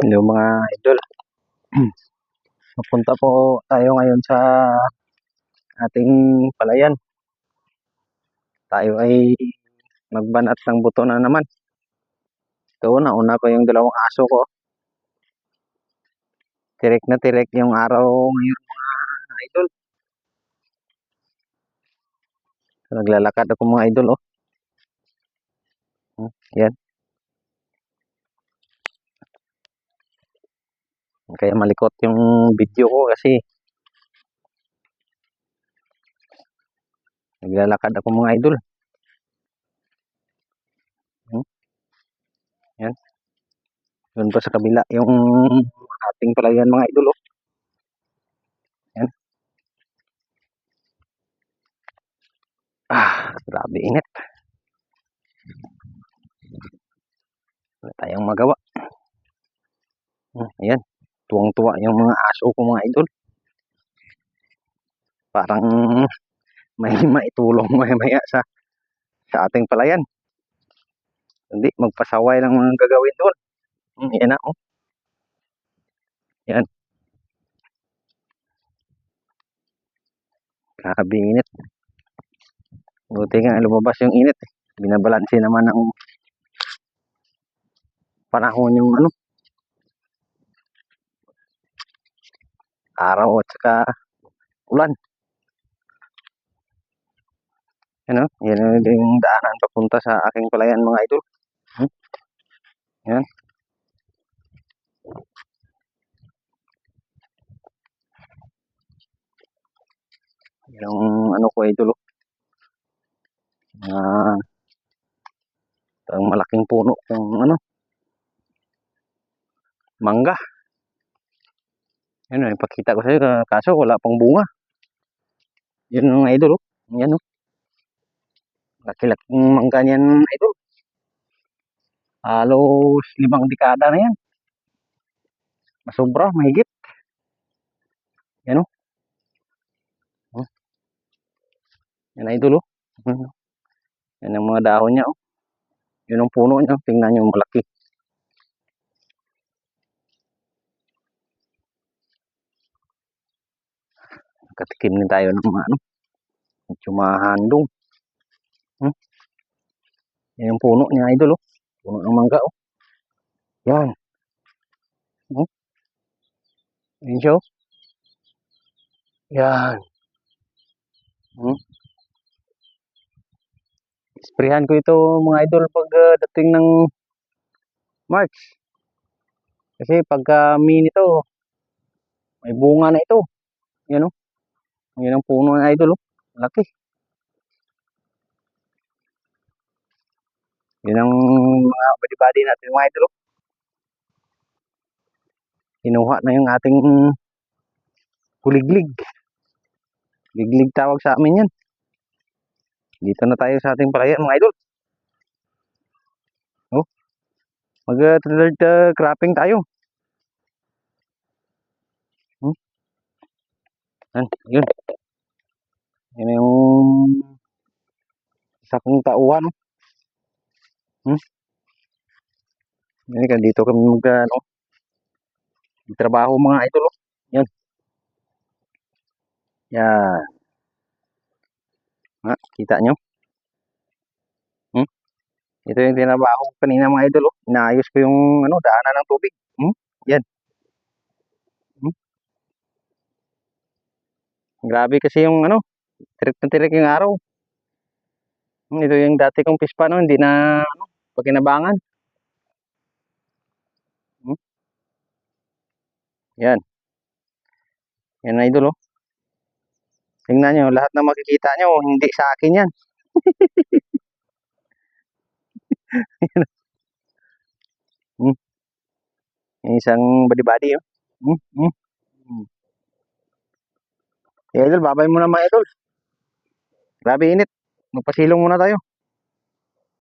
Hello mga idol. Papunta po tayo ngayon sa ating palayan. Tayo ay magbanat ng buto na naman. Ito, nauna ko yung dalawang aso ko. Tirik na tirik yung araw ngayon mga idol. Naglalakad ako mga idol. Oh. Yan. Kaya malikot yung video ko kasi naglalakad ako mga idol. Yan. Doon pa sa kabila yung ating palayan mga idol. Oh. Yan. Grabe init. Wala tayong magawa. Ayan. Tuwang-tuwa yung mga aso ko mga idol. Parang may maitulong maya sa ating palayan. Hindi, magpasaway lang mga gagawin doon. Yan na, oh. Yan. Grabe init. Buti nga lumabas yung init. Binabalanse naman ng panahon yung araw at saka ulan. Yan, yan yung daanan papunta sa aking palayan mga idol. Yan. Yung ko idol. Ang malaking puno yung mangga. Yan, ipakita ko sa iyo kaso wala pang bunga. Yan mga idol. Yan, laki-laking mangga niyan idol. Halos 5 dekada na yan. Masobra, mahigit. Yan o. Yan idol o. Yan ang mga dahon niya o. Yun ang puno niya. Tingnan niyo malaki. Katikim din tayo ng mga medyo mahandong. Yan yung puno niya idol o. Puno ng mangga o. Yan. Yan siya o. Yan. Isprehan ko ito mga idol pag dating ng March. Kasi pagka May nito, may bunga na ito. Yan o. Yan ang puno ng idol o. Laki. Yan ang mga badi-badi natin mga idol o. Kinuha na yung ating kuliglig. Liglig tawag sa amin yan. Dito na tayo sa ating palayan mga idol. Oh. Mag-third cropping tayo. Yun. Yan yung isa kong tauhan. Yan, dito kami trabaho mga idol. Yan. Yan. Kita nyo? Ito yung tinabaho ko kanina mga idol. Inaayos ko yung daanan ng tubig. Yan. Grabe kasi yung tirik na tirik yung araw. Ito yung dati kong pispa hindi na pagkinabangan. Yan. Yan na idol. Tingnan nyo, lahat na makikita nyo, hindi sa akin yan. Isang badi-badi. Idol, babay muna mga idol. Grabe init. Magpasilong muna tayo.